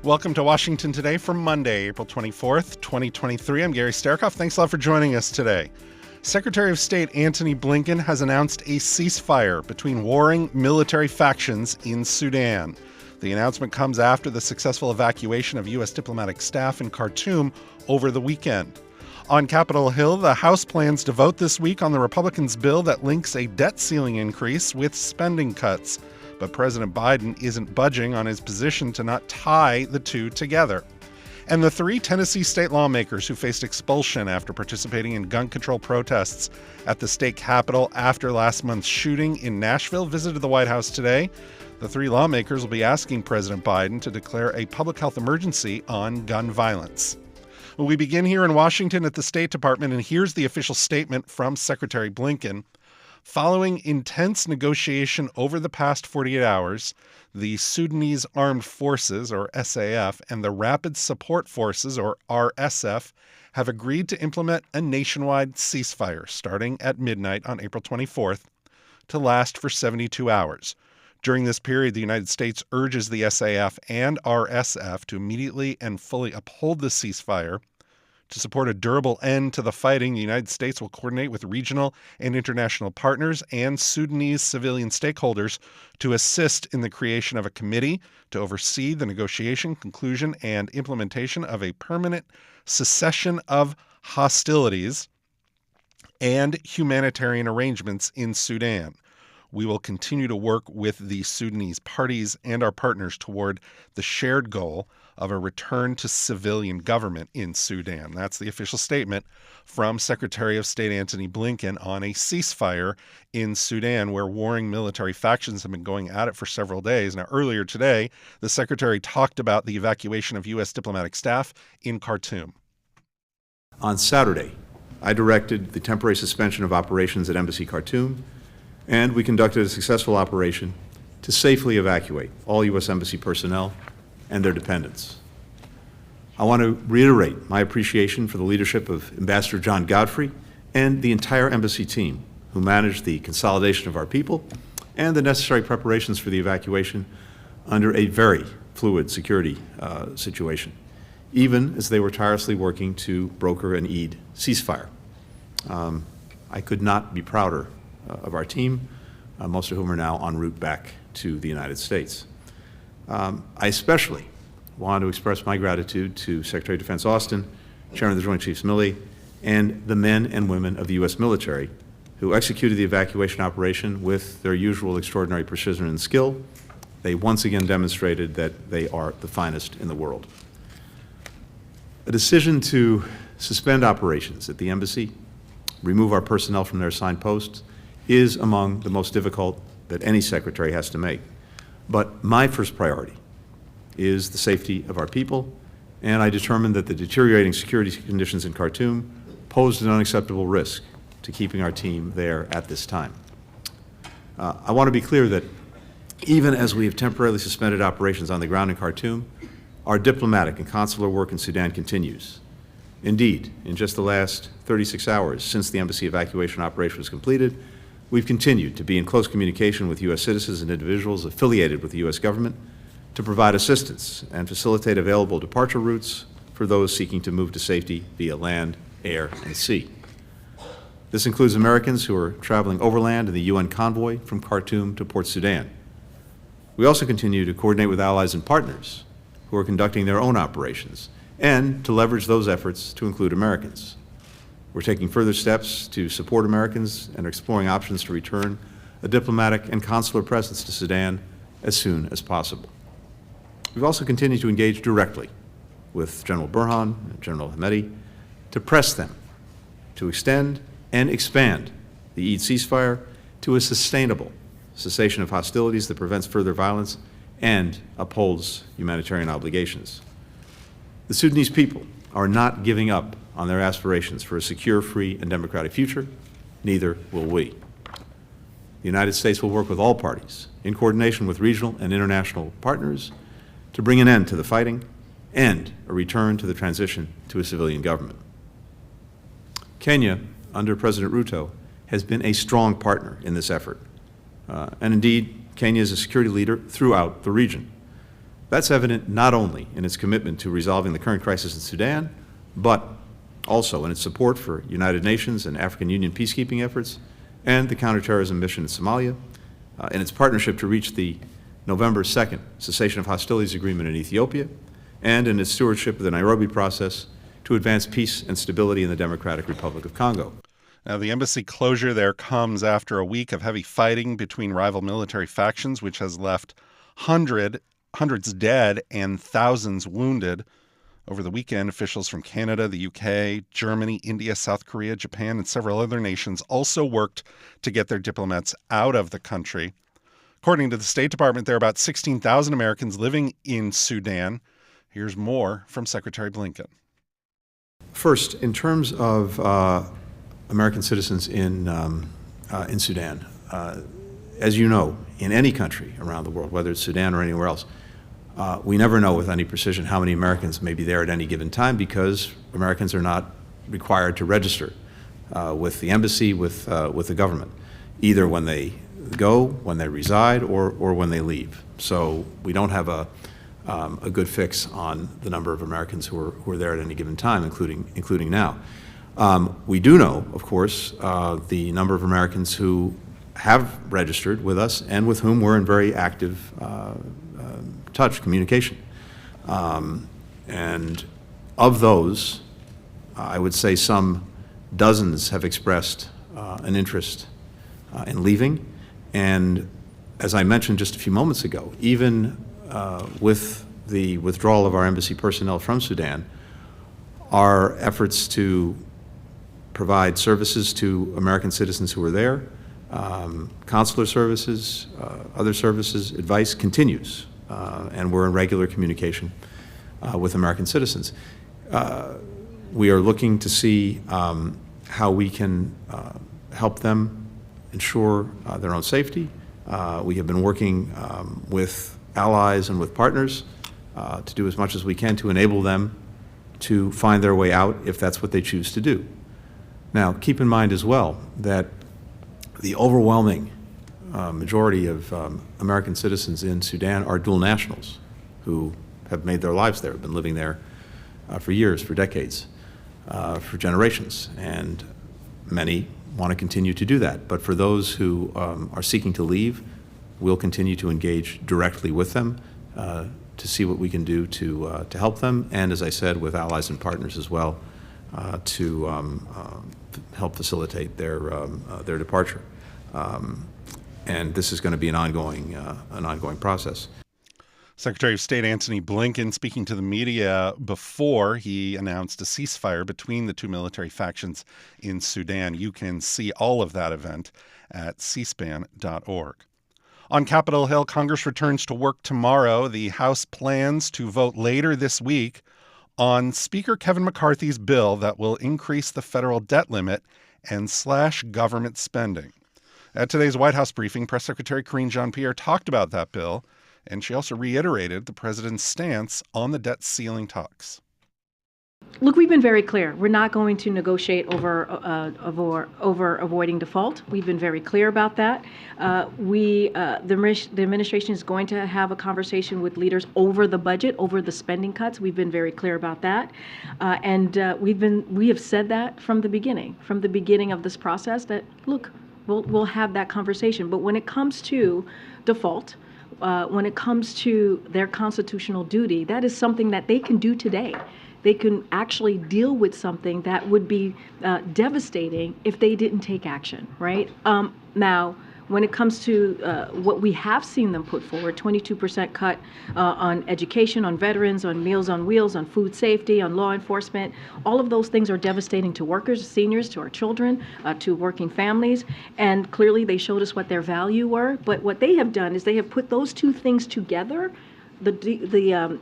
Welcome to Washington Today for Monday, April 24th, 2023. I'm Gary Sterkoff. Thanks a lot for joining us today. Secretary of State Antony Blinken has announced a ceasefire between warring military factions in Sudan. The announcement comes after the successful evacuation of U.S. diplomatic staff in Khartoum over the weekend. On Capitol Hill, the House plans to vote this week on the Republicans' bill that links a debt ceiling increase with spending cuts. But President Biden isn't budging on his position to not tie the two together. And the three Tennessee state lawmakers who faced expulsion after participating in gun control protests at the state capitol after last month's shooting in Nashville visited the White House today. The three lawmakers will be asking President Biden to declare a public health emergency on gun violence. We begin here in Washington at the State Department, and here's the official statement from Secretary Blinken. Following intense negotiation over the past 48 hours, the Sudanese Armed Forces, or SAF, and the Rapid Support Forces, or RSF, have agreed to implement a nationwide ceasefire starting at midnight on April 24th to last for 72 hours. During this period, the United States urges the SAF and RSF to immediately and fully uphold the ceasefire. To support a durable end to the fighting, the United States will coordinate with regional and international partners and Sudanese civilian stakeholders to assist in the creation of a committee to oversee the negotiation, conclusion, and implementation of a permanent cessation of hostilities and humanitarian arrangements in Sudan. We will continue to work with the Sudanese parties and our partners toward the shared goal of a return to civilian government in Sudan. That's the official statement from Secretary of State Antony Blinken on a ceasefire in Sudan, where warring military factions have been going at it for several days. Now, earlier today, the Secretary talked about the evacuation of U.S. diplomatic staff in Khartoum. On Saturday, I directed the temporary suspension of operations at Embassy Khartoum, and we conducted a successful operation to safely evacuate all U.S. Embassy personnel and their dependents. I want to reiterate my appreciation for the leadership of Ambassador John Godfrey and the entire embassy team who managed the consolidation of our people and the necessary preparations for the evacuation under a very fluid security situation, even as they were tirelessly working to broker an ceasefire. I could not be prouder of our team, most of whom are now en route back to the United States. I especially want to express my gratitude to Secretary of Defense Austin, Chairman of the Joint Chiefs Milley, and the men and women of the U.S. military who executed the evacuation operation with their usual extraordinary precision and skill. They once again demonstrated that they are the finest in the world. A decision to suspend operations at the embassy, remove our personnel from their assigned posts, is among the most difficult that any secretary has to make. But my first priority is the safety of our people, and I determined that the deteriorating security conditions in Khartoum posed an unacceptable risk to keeping our team there at this time. I want to be clear that even as we have temporarily suspended operations on the ground in Khartoum, our diplomatic and consular work in Sudan continues. Indeed, in just the last 36 hours since the embassy evacuation operation was completed, we've continued to be in close communication with U.S. citizens and individuals affiliated with the U.S. government to provide assistance and facilitate available departure routes for those seeking to move to safety via land, air, and sea. This includes Americans who are traveling overland in the UN convoy from Khartoum to Port Sudan. We also continue to coordinate with allies and partners who are conducting their own operations and to leverage those efforts to include Americans. We're taking further steps to support Americans and are exploring options to return a diplomatic and consular presence to Sudan as soon as possible. We've also continued to engage directly with General Burhan and General Hamedi to press them to extend and expand the Eid ceasefire to a sustainable cessation of hostilities that prevents further violence and upholds humanitarian obligations. The Sudanese people are not giving up on their aspirations for a secure, free, and democratic future. Neither will we. The United States will work with all parties in coordination with regional and international partners to bring an end to the fighting and a return to the transition to a civilian government. Kenya, under President Ruto, has been a strong partner in this effort. And indeed, Kenya is a security leader throughout the region. That's evident not only in its commitment to resolving the current crisis in Sudan, but also in its support for United Nations and African Union peacekeeping efforts and the counterterrorism mission in Somalia, in its partnership to reach the November 2nd cessation of hostilities agreement in Ethiopia, and in its stewardship of the Nairobi process to advance peace and stability in the Democratic Republic of Congo. Now, the embassy closure there comes after a week of heavy fighting between rival military factions, which has left hundreds dead and thousands wounded. Over the weekend, officials from Canada, the UK, Germany, India, South Korea, Japan, and several other nations also worked to get their diplomats out of the country. According to the State Department, there are about 16,000 Americans living in Sudan. Here's more from Secretary Blinken. First, in terms of American citizens in Sudan, as you know, in any country around the world, whether it's Sudan or anywhere else, we never know with any precision how many Americans may be there at any given time because Americans are not required to register with the embassy, with the government, either when they go, when they reside, or when they leave. So we don't have a good fix on the number of Americans who are there at any given time, including now. We do know, of course, the number of Americans who have registered with us and with whom we're in very active communication. And of those, I would say some dozens have expressed an interest in leaving. And as I mentioned just a few moments ago, even with the withdrawal of our embassy personnel from Sudan, our efforts to provide services to American citizens who are there, consular services, other services, advice continues. And we're in regular communication with American citizens. We are looking to see how we can help them ensure their own safety. We have been working with allies and with partners to do as much as we can to enable them to find their way out if that's what they choose to do. Now, keep in mind as well that the overwhelming majority of American citizens in Sudan are dual nationals who have made their lives there, have been living there for years, for decades, for generations, and many want to continue to do that. But for those who are seeking to leave, we'll continue to engage directly with them to see what we can do to help them, and as I said, with allies and partners as well, to help facilitate their departure. And this is going to be an ongoing process. Secretary of State Antony Blinken speaking to the media before he announced a ceasefire between the two military factions in Sudan. You can see all of that event at cspan.org. On Capitol Hill, Congress returns to work tomorrow. The House plans to vote later this week on Speaker Kevin McCarthy's bill that will increase the federal debt limit and slash government spending. At today's White House briefing, Press Secretary Karine Jean-Pierre talked about that bill, and she also reiterated the president's stance on the debt ceiling talks. Look, we've been very clear. We're not going to negotiate over avoiding default. We've been very clear about that. The administration is going to have a conversation with leaders over the budget, over the spending cuts. We've been very clear about that, and we have said that from the beginning of this process. That look, we'll have that conversation. But when it comes to default, when it comes to their constitutional duty, that is something that they can do today. They can actually deal with something that would be devastating if they didn't take action, right? Now, when it comes to what we have seen them put forward, 22% cut on education, on veterans, on Meals on Wheels, on food safety, on law enforcement, all of those things are devastating to workers, seniors, to our children, to working families, and clearly they showed us what their value were. But what they have done is they have put those two things together, the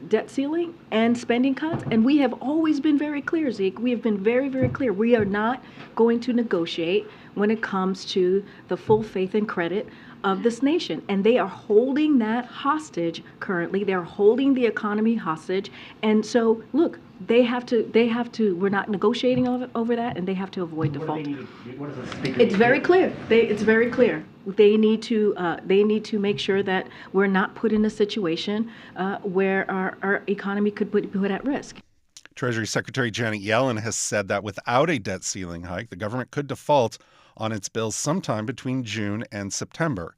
debt ceiling and spending cuts, and we have always been very clear, Zeke. We have been very, very clear. We are not going to negotiate when it comes to the full faith and credit of this nation. And they are holding that hostage currently. They're holding the economy hostage. And so, look, they have to, we're not negotiating over that, and they have to avoid default. It's very clear. It's very clear. They need to make sure that we're not put in a situation where our economy could be put at risk. Treasury Secretary Janet Yellen has said that without a debt ceiling hike, the government could default on its bills sometime between June and September.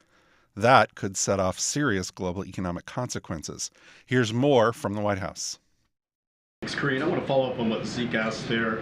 That could set off serious global economic consequences. Here's more from the White House. Thanks, Karine. I want to follow up on what Zeke asked there.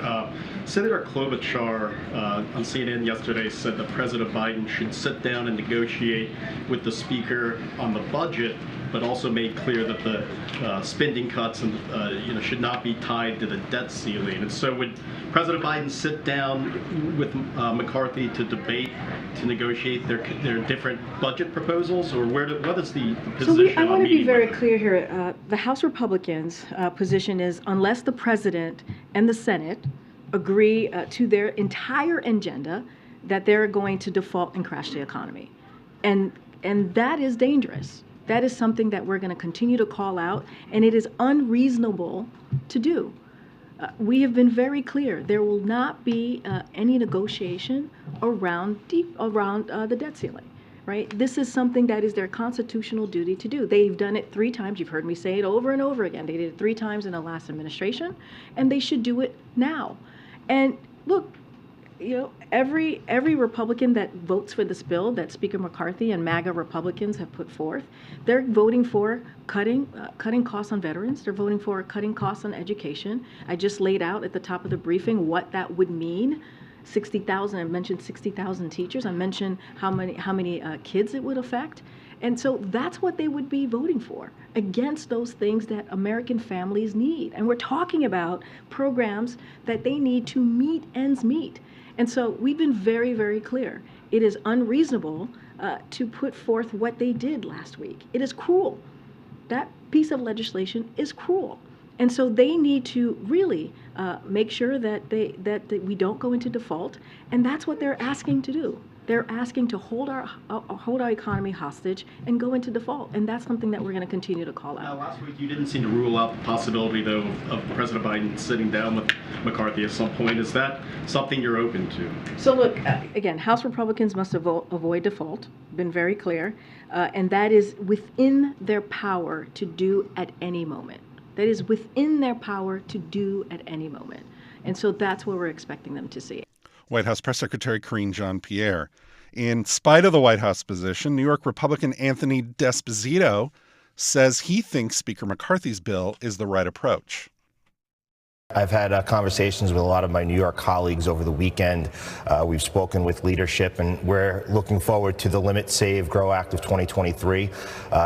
Senator Klobuchar on CNN yesterday said that President Biden should sit down and negotiate with the Speaker on the budget, but also made clear that the spending cuts and should not be tied to the debt ceiling. And so would President Biden sit down with McCarthy to debate, to negotiate their different budget proposals, or what is the position? So I want to be very clear here. The House Republicans' position is unless the President and the Senate agree to their entire agenda, that they're going to default and crash the economy. And that is dangerous. That is something that we're going to continue to call out, and it is unreasonable to do. We have been very clear. There will not be any negotiation around the debt ceiling, right? This is something that is their constitutional duty to do. They've done it 3 times. You've heard me say it over and over again. They did it 3 times in the last administration, and they should do it now. And look, every Republican that votes for this bill that Speaker McCarthy and MAGA Republicans have put forth, they're voting for cutting costs on veterans. They're voting for cutting costs on education. I just laid out at the top of the briefing what that would mean. 60,000. I mentioned 60,000 teachers. I mentioned how many kids it would affect. And so that's what they would be voting for, against those things that American families need. And we're talking about programs that they need to meet ends meet. And so we've been very, very clear. It is unreasonable to put forth what they did last week. It is cruel. That piece of legislation is cruel. And so they need to really make sure that we don't go into default. And that's what they're asking to do. They're asking to hold our economy hostage and go into default, and that's something that we're going to continue to call out. Now, last week you didn't seem to rule out the possibility, though, of President Biden sitting down with McCarthy at some point. Is that something you're open to? So look, again, House Republicans must avoid default. Been very clear, and that is within their power to do at any moment. That is within their power to do at any moment, and so that's what we're expecting them to see. White House Press Secretary Karine Jean-Pierre. In spite of the White House position, New York Republican Anthony D'Esposito says he thinks Speaker McCarthy's bill is the right approach. I've had conversations with a lot of my New York colleagues over the weekend. We've spoken with leadership, and we're looking forward to the Limit, Save, Grow Act of 2023.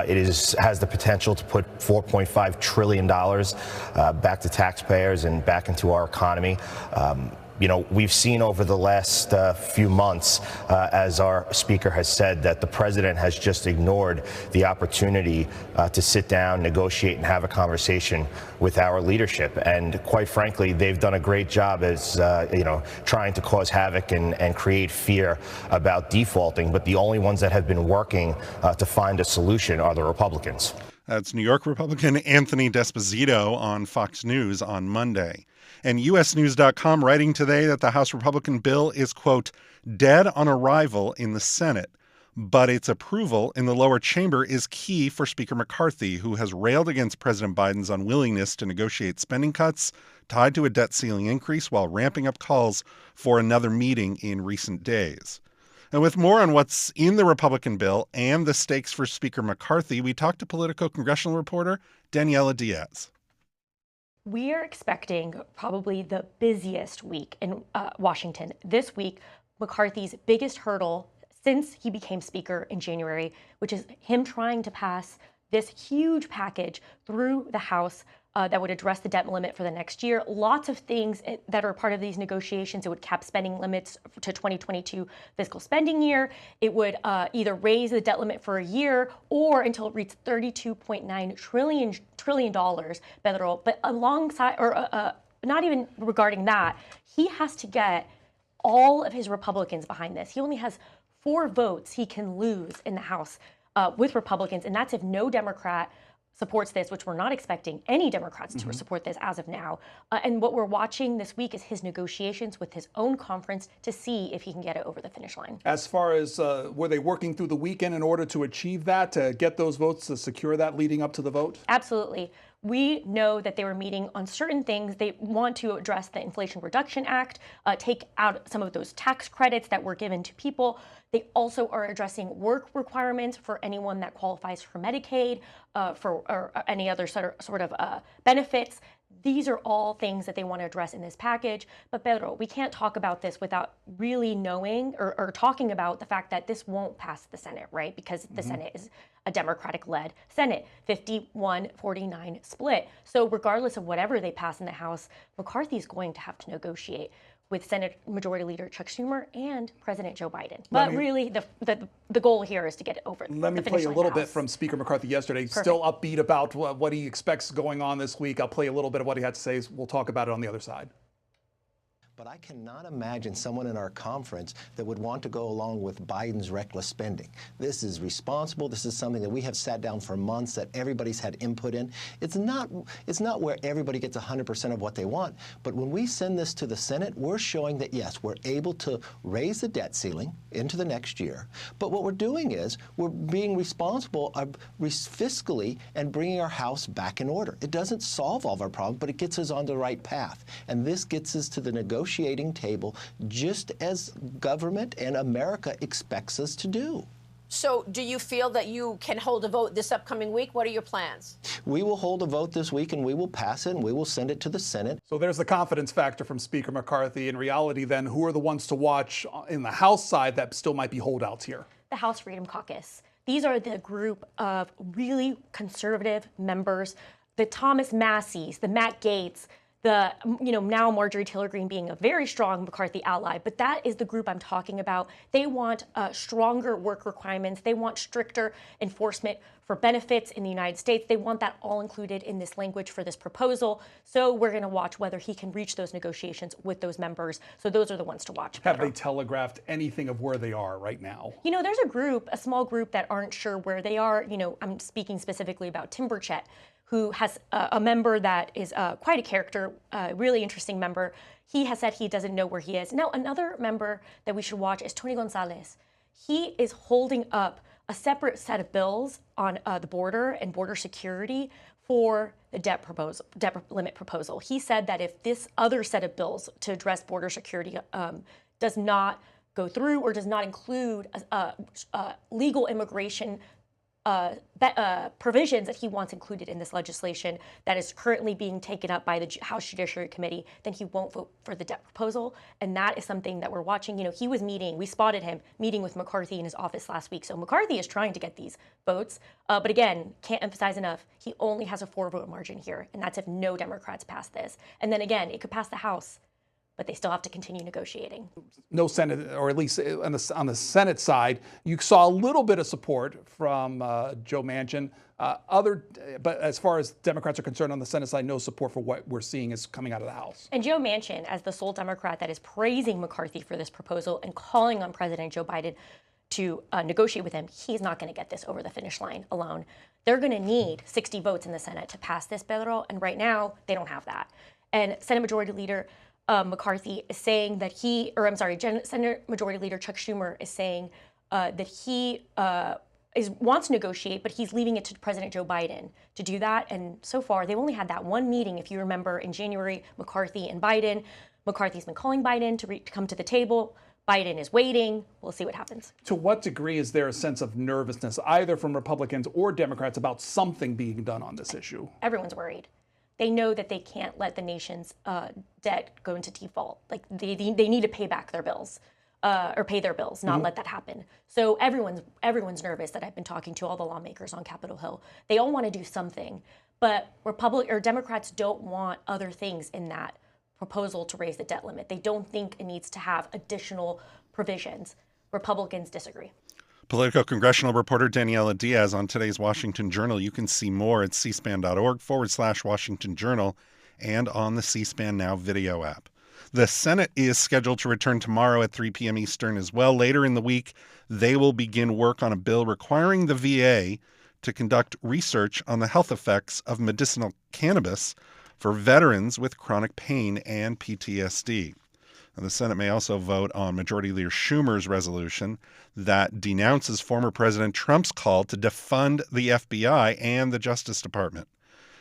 It has the potential to put $4.5 trillion back to taxpayers and back into our economy. We've seen over the last few months, as our speaker has said, that the president has just ignored the opportunity to sit down, negotiate, and have a conversation with our leadership. And quite frankly, they've done a great job as, trying to cause havoc and create fear about defaulting. But the only ones that have been working to find a solution are the Republicans. That's New York Republican Anthony D'Esposito on Fox News on Monday. And USNews.com writing today that the House Republican bill is, quote, dead on arrival in the Senate, but its approval in the lower chamber is key for Speaker McCarthy, who has railed against President Biden's unwillingness to negotiate spending cuts tied to a debt ceiling increase while ramping up calls for another meeting in recent days. And with more on what's in the Republican bill and the stakes for Speaker McCarthy, we talked to Politico congressional reporter Daniela Diaz. We are expecting probably the busiest week in Washington. This week, McCarthy's biggest hurdle since he became Speaker in January, which is him trying to pass this huge package through the House that would address the debt limit for the next year. Lots of things that are part of these negotiations. It would cap spending limits to 2022 fiscal spending year. It would either raise the debt limit for a year or until it reaches $32.9 trillion federal. But alongside, or not even regarding that, he has to get all of his Republicans behind this. He only has 4 votes he can lose in the House with Republicans, and that's if no Democrat supports this, which we're not expecting any Democrats to support this as of now. And what we're watching this week is his negotiations with his own conference to see if he can get it over the finish line. As far as were they working through the weekend in order to achieve that, to get those votes, to secure that leading up to the vote? Absolutely. We know that they were meeting on certain things. They want to address the Inflation Reduction Act, take out some of those tax credits that were given to people. They also are addressing work requirements for anyone that qualifies for Medicaid, or any other sort of benefits. These are all things that they want to address in this package. But Pedro, we can't talk about this without really knowing or talking about the fact that this won't pass the Senate, right? Because the Senate is a Democratic-led Senate, 51-49 split. So regardless of whatever they pass in the House, McCarthy's going to have to negotiate with Senate Majority Leader Chuck Schumer and President Joe Biden. But really, the goal here is to get it over. Let me play a little bit from Speaker McCarthy yesterday. Perfect. Still upbeat about what he expects going on this week. I'll play a little bit of what he had to say. We'll talk about it on the other side. But I cannot imagine someone in our conference that would want to go along with Biden's reckless spending. This is responsible. This is something that we have sat down for months, that everybody's had input in. It's not where everybody gets 100% of what they want. But when we send this to the Senate, we're showing that, yes, we're able to raise the debt ceiling into the next year. But what we're doing is we're being responsible fiscally and bringing our house back in order. It doesn't solve all of our problems, but it gets us on the right path. And this gets us to the negotiating table, just as government and America expects us to do. So do you feel that you can hold a vote this upcoming week? What are your plans? We will hold a vote this week, and we will pass it, and we will send it to the Senate. So there's the confidence factor from Speaker McCarthy. In reality, then, who are the ones to watch in the House side that still might be holdouts here? The House Freedom Caucus. These are the group of really conservative members, the Thomas Masseys, the Matt Gaetz, the, now Marjorie Taylor Greene being a very strong McCarthy ally, but that is the group I'm talking about. They want stronger work requirements. They want stricter enforcement for benefits in the United States. They want that all included in this language for this proposal. So we're going to watch whether he can reach those negotiations with those members. So those are the ones to watch. Have they telegraphed anything of where they are right now? There's a small group that aren't sure where they are. I'm speaking specifically about Tim Burchett, who has a member that is quite a character, really interesting member. He has said he doesn't know where he is. Now, another member that we should watch is Tony Gonzalez. He is holding up a separate set of bills on the border and border security for the debt limit proposal. He said that if this other set of bills to address border security does not go through or does not include legal immigration provisions that he wants included in this legislation that is currently being taken up by the House Judiciary Committee, then he won't vote for the debt proposal. And that is something that we're watching. We spotted him meeting with McCarthy in his office last week. So McCarthy is trying to get these votes. But again, can't emphasize enough, he only has a 4-vote margin here. And that's if no Democrats pass this. And then again, it could pass the House, but they still have to continue negotiating. No Senate, or at least on the Senate side, you saw a little bit of support from Joe Manchin. But as far as Democrats are concerned on the Senate side, no support for what we're seeing is coming out of the House. And Joe Manchin, as the sole Democrat that is praising McCarthy for this proposal and calling on President Joe Biden to negotiate with him, he's not going to get this over the finish line alone. They're going to need 60 votes in the Senate to pass this, Pedro, and right now they don't have that. And Senate Majority Leader McCarthy is saying that Senate Majority Leader Chuck Schumer is saying that he wants to negotiate, but he's leaving it to President Joe Biden to do that. And so far, they've only had that one meeting, if you remember, in January, McCarthy and Biden. McCarthy's been calling Biden to come to the table. Biden is waiting. We'll see what happens. To what degree is there a sense of nervousness, either from Republicans or Democrats, about something being done on this issue? Everyone's worried. They know that they can't let the nation's debt go into default. Like they need to pay back their bills or pay their bills, not let that happen. So everyone's nervous that I've been talking to all the lawmakers on Capitol Hill. They all want to do something, but Democrats don't want other things in that proposal to raise the debt limit. They don't think it needs to have additional provisions. Republicans disagree. Political congressional reporter Daniela Diaz on today's Washington Journal. You can see more at cspan.org/Washington Journal and on the C-SPAN Now video app. The Senate is scheduled to return tomorrow at 3 p.m. Eastern as well. Later in the week, they will begin work on a bill requiring the VA to conduct research on the health effects of medicinal cannabis for veterans with chronic pain and PTSD. And the Senate may also vote on Majority Leader Schumer's resolution that denounces former President Trump's call to defund the FBI and the Justice Department.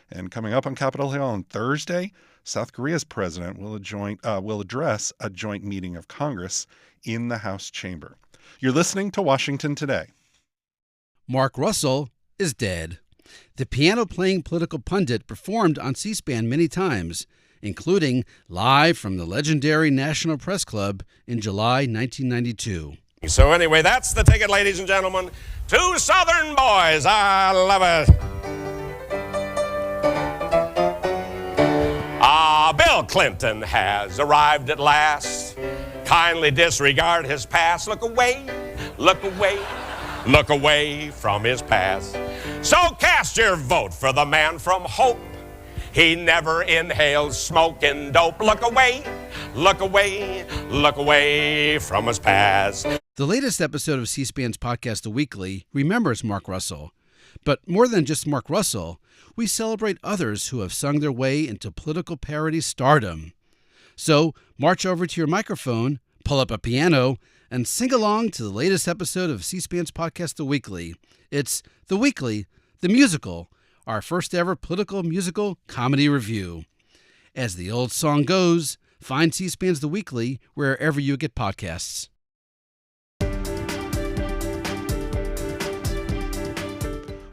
And coming up on Capitol Hill on Thursday, South Korea's president will address a joint meeting of Congress in the House chamber. You're listening to Washington Today. Mark Russell is dead. The piano-playing political pundit performed on C-SPAN many times, including live from the legendary National Press Club in July 1992. So anyway, that's the ticket, ladies and gentlemen. Two Southern boys. I love it. Bill Clinton has arrived at last. Kindly disregard his past. Look away, look away, look away from his past. So cast your vote for the man from Hope. He never inhales smoke and dope. Look away, look away, look away from his past. The latest episode of C-SPAN's podcast, The Weekly, remembers Mark Russell. But more than just Mark Russell, we celebrate others who have sung their way into political parody stardom. So march over to your microphone, pull up a piano, and sing along to the latest episode of C-SPAN's podcast, The Weekly. It's The Weekly, the musical, our first ever political musical comedy review. As the old song goes, find C-SPAN's The Weekly wherever you get podcasts.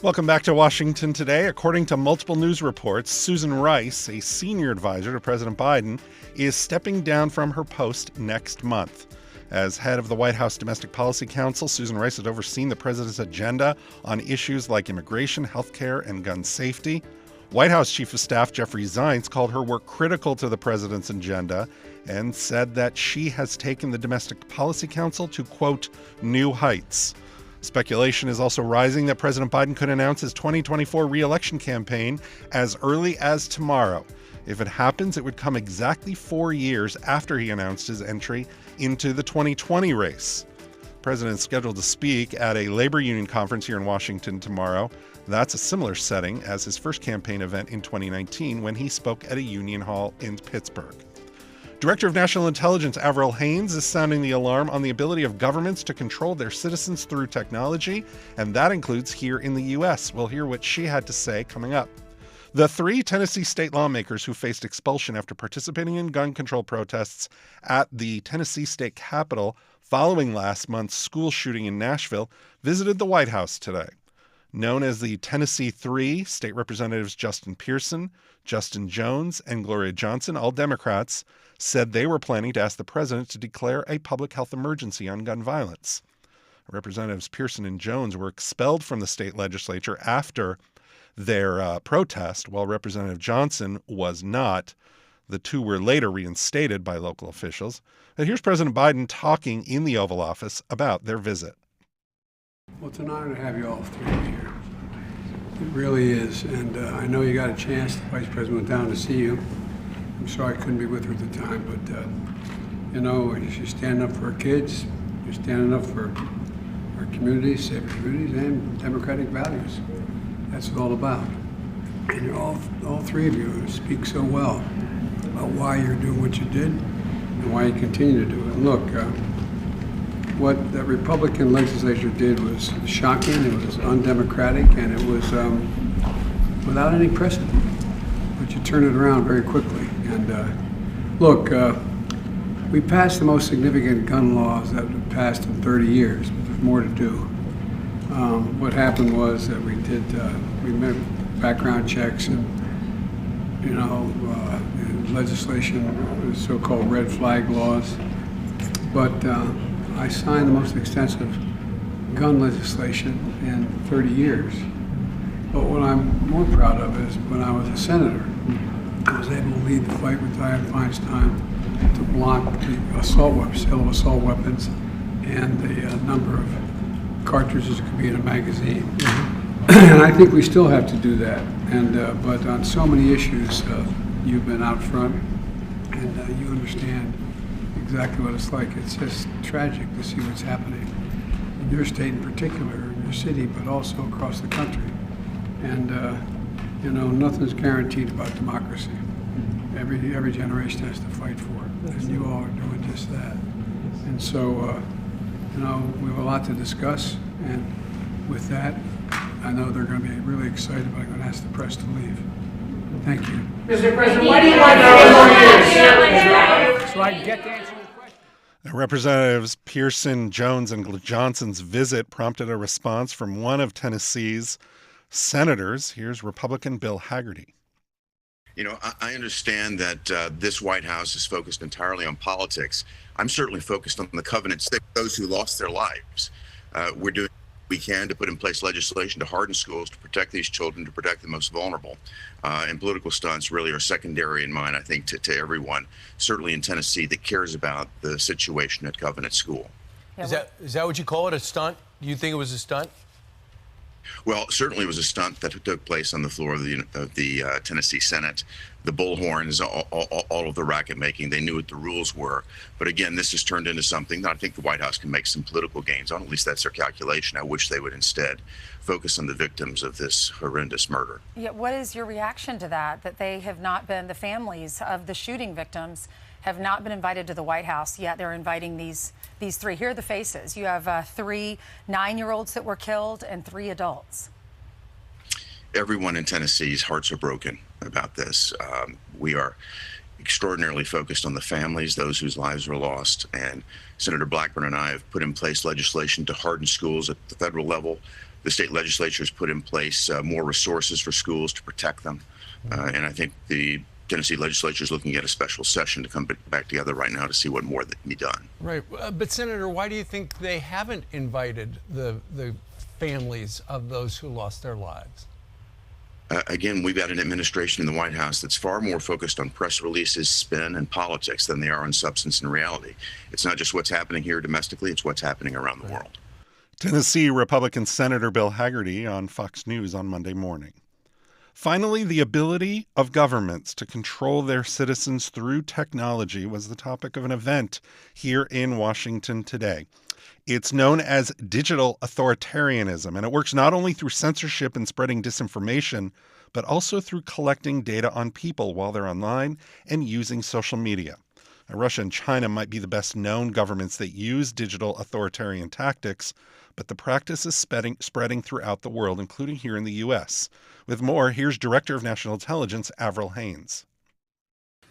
Welcome back to Washington Today. According to multiple news reports, Susan Rice, a senior advisor to President Biden, is stepping down from her post next month. As head of the White House Domestic Policy Council, Susan Rice has overseen the president's agenda on issues like immigration, healthcare, and gun safety. White House Chief of Staff Jeffrey Zients called her work critical to the president's agenda and said that she has taken the Domestic Policy Council to, quote, new heights. Speculation is also rising that President Biden could announce his 2024 re-election campaign as early as tomorrow. If it happens, it would come exactly 4 years after he announced his entry into the 2020 race. The president is scheduled to speak at a labor union conference here in Washington tomorrow. That's a similar setting as his first campaign event in 2019 when he spoke at a union hall in Pittsburgh. Director of National Intelligence Avril Haines is sounding the alarm on the ability of governments to control their citizens through technology, and that includes here in the U.S. We'll hear what she had to say coming up. The 3 Tennessee state lawmakers who faced expulsion after participating in gun control protests at the Tennessee state capitol following last month's school shooting in Nashville visited the White House today. Known as the Tennessee 3, State Representatives Justin Pearson, Justin Jones, and Gloria Johnson, all Democrats, said they were planning to ask the president to declare a public health emergency on gun violence. Representatives Pearson and Jones were expelled from the state legislature after their protest, while Representative Johnson was not. The two were later reinstated by local officials. But here's President Biden talking in the Oval Office about their visit. Well, it's an honor to have you all 3 here. It really is. And I know you got a chance. The Vice President went down to see you. I'm sorry I couldn't be with her at the time, but, you know, you're standing up for our kids. You're standing up for our communities, safe communities, and democratic values. That's what it's all about. And you're all 3 of you speak so well about why you're doing what you did and why you continue to do it. And look, what the Republican legislature did was shocking, it was undemocratic, and it was without any precedent. But you turn it around very quickly. And look, we passed the most significant gun laws that have passed in 30 years, but there's more to do. What happened was that we made background checks and, you know, legislation, so-called red flag laws. But I signed the most extensive gun legislation in 30 years. But what I'm more proud of is when I was a senator, I was able to lead the fight with Dianne Feinstein to block the assault weapons, sale of assault weapons, and the number of cartridges that could be in a magazine. And I think we still have to do that. And but on so many issues, you've been out front, and you understand exactly what it's like. It's just tragic to see what's happening in your state in particular, in your city, but also across the country. And nothing's guaranteed about democracy. Every generation has to fight for it, and you all are doing just that. And so, we have a lot to discuss, and with that, I know they're going to be really excited, but I'm going to ask the press to leave. Thank you. Mr. President, why do you want 4 more years? So I can get to answer your question. Representatives Pearson, Jones, and Johnson's visit prompted a response from one of Tennessee's senators. Here's Republican Bill Hagerty. I understand that this White House is focused entirely on politics. I'm certainly focused on the covenants that those who lost their lives. We're doing what we can to put in place legislation to harden schools, to protect these children, to protect the most vulnerable. And political stunts really are secondary in mind, I think, to everyone, certainly in Tennessee, that cares about the situation at Covenant School. Is that what you call it, a stunt? Do you think it was a stunt? Well, certainly it was a stunt that took place on the floor of the Tennessee Senate. The bullhorns, all of the racket making, they knew what the rules were. But again, this has turned into something that I think the White House can make some political gains on. At least that's their calculation. I wish they would instead focus on the victims of this horrendous murder. Yeah, what is your reaction to that they have not been, the families of the shooting victims have not been invited to the White House, yet they're inviting these 3. Here are the faces. You have 3 9-year-olds that were killed and 3 adults. Everyone in Tennessee's hearts are broken about this. We are extraordinarily focused on the families, those whose lives were lost. And Senator Blackburn and I have put in place legislation to harden schools at the federal level. The state legislature has put in place more resources for schools to protect them. And I think the Tennessee legislature is looking at a special session to come back together right now to see what more that can be done. Right. But, Senator, why do you think they haven't invited the families of those who lost their lives? Again, we've got an administration in the White House that's far more focused on press releases, spin, and politics than they are on substance and reality. It's not just what's happening here domestically, it's what's happening around the world. Tennessee Republican Senator Bill Hagerty on Fox News on Monday morning. Finally, the ability of governments to control their citizens through technology was the topic of an event here in Washington today. It's known as digital authoritarianism, and it works not only through censorship and spreading disinformation, but also through collecting data on people while they're online and using social media. Now, Russia and China might be the best known governments that use digital authoritarian tactics, but the practice is spreading throughout the world, including here in the U.S. With more, here's Director of National Intelligence, Avril Haines.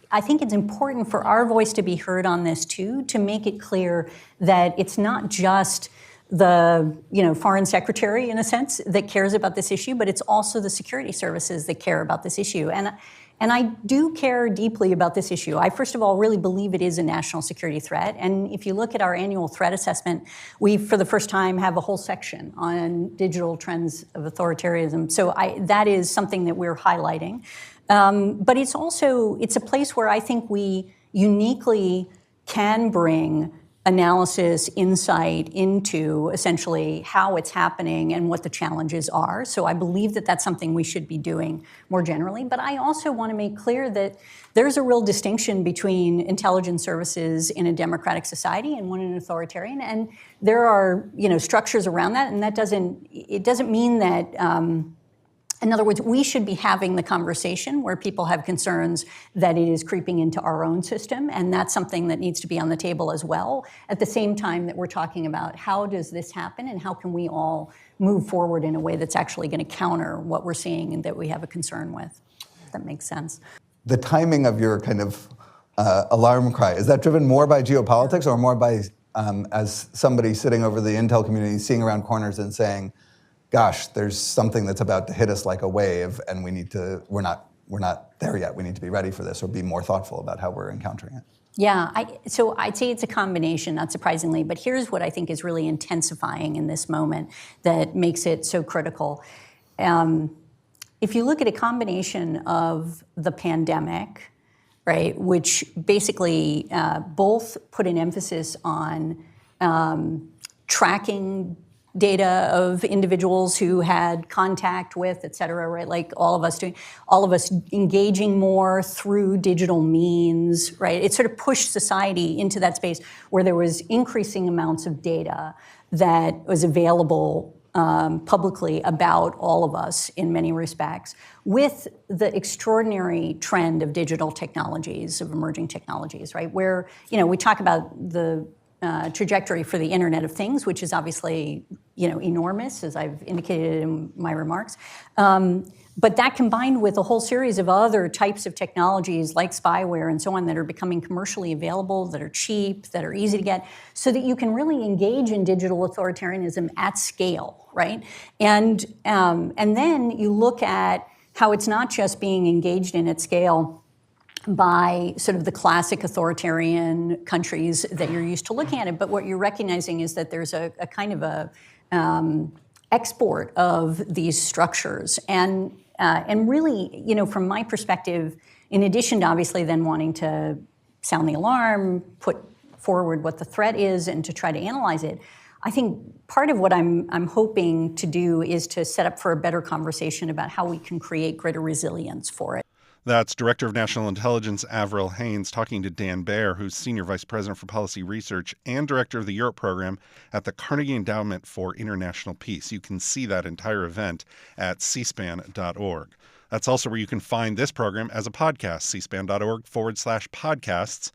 I think it's important for our voice to be heard on this too, to make it clear that it's not just the foreign secretary, in a sense, that cares about this issue, but it's also the security services that care about this issue. And I do care deeply about this issue. I, first of all, really believe it is a national security threat. And if you look at our annual threat assessment, we, for the first time, have a whole section on digital trends of authoritarianism. So that is something that we're highlighting. But it's a place where I think we uniquely can bring analysis, insight into essentially how it's happening and what the challenges are. So I believe that that's something we should be doing more generally. But I also want to make clear that there's a real distinction between intelligence services in a democratic society and one in an authoritarian. And there are, structures around that. And it doesn't mean that, in other words, we should be having the conversation where people have concerns that it is creeping into our own system, and that's something that needs to be on the table as well, at the same time that we're talking about how does this happen and how can we all move forward in a way that's actually going to counter what we're seeing and that we have a concern with. If that makes sense. The timing of your kind of alarm cry, is that driven more by geopolitics or more by, as somebody sitting over the intel community, seeing around corners and saying, gosh, there's something that's about to hit us like a wave, and we're not there yet. We need to be ready for this or be more thoughtful about how we're encountering it. Yeah, so I'd say it's a combination, not surprisingly, but here's what I think is really intensifying in this moment that makes it so critical. If you look at a combination of the pandemic, right, which basically both put an emphasis on tracking data of individuals who had contact with, et cetera, right? Like all of us engaging more through digital means, right? It sort of pushed society into that space where there was increasing amounts of data that was available publicly about all of us in many respects, with the extraordinary trend of digital technologies, of emerging technologies, right? Where, we talk about the trajectory for the Internet of Things, which is obviously, enormous, as I've indicated in my remarks. But that combined with a whole series of other types of technologies like spyware and so on that are becoming commercially available, that are cheap, that are easy to get, so that you can really engage in digital authoritarianism at scale, right? And then you look at how it's not just being engaged in at scale by sort of the classic authoritarian countries that you're used to looking at it, but what you're recognizing is that there's a kind of a export of these structures. And really, from my perspective, in addition to obviously then wanting to sound the alarm, put forward what the threat is, and to try to analyze it, I think part of what I'm hoping to do is to set up for a better conversation about how we can create greater resilience for it. That's Director of National Intelligence Avril Haines talking to Dan Baer, who's Senior Vice President for Policy Research and Director of the Europe Program at the Carnegie Endowment for International Peace. You can see that entire event at cspan.org. That's also where you can find this program as a podcast, cspan.org/podcasts.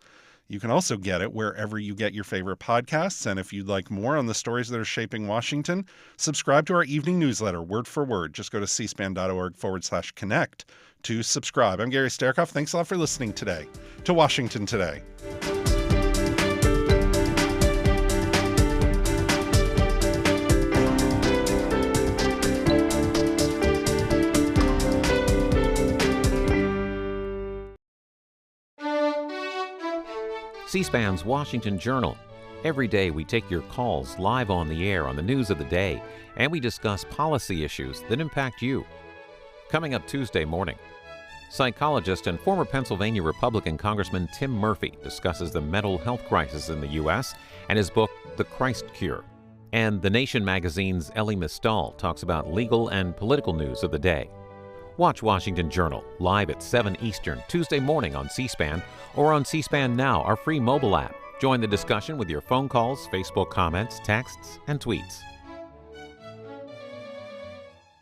You can also get it wherever you get your favorite podcasts. And if you'd like more on the stories that are shaping Washington, subscribe to our evening newsletter, word for word. Just go to cspan.org/connect to subscribe. I'm Gary Sterkoff. Thanks a lot for listening today to Washington Today. C-SPAN's Washington Journal. Every day we take your calls live on the air on the news of the day, and we discuss policy issues that impact you. Coming up Tuesday morning, psychologist and former Pennsylvania Republican Congressman Tim Murphy discusses the mental health crisis in the U.S. and his book, The Christ Cure. And The Nation magazine's Elie Mystal talks about legal and political news of the day. Watch Washington Journal live at 7 Eastern Tuesday morning on C-SPAN or on C-SPAN Now, our free mobile app. Join the discussion with your phone calls, Facebook comments, texts, and tweets.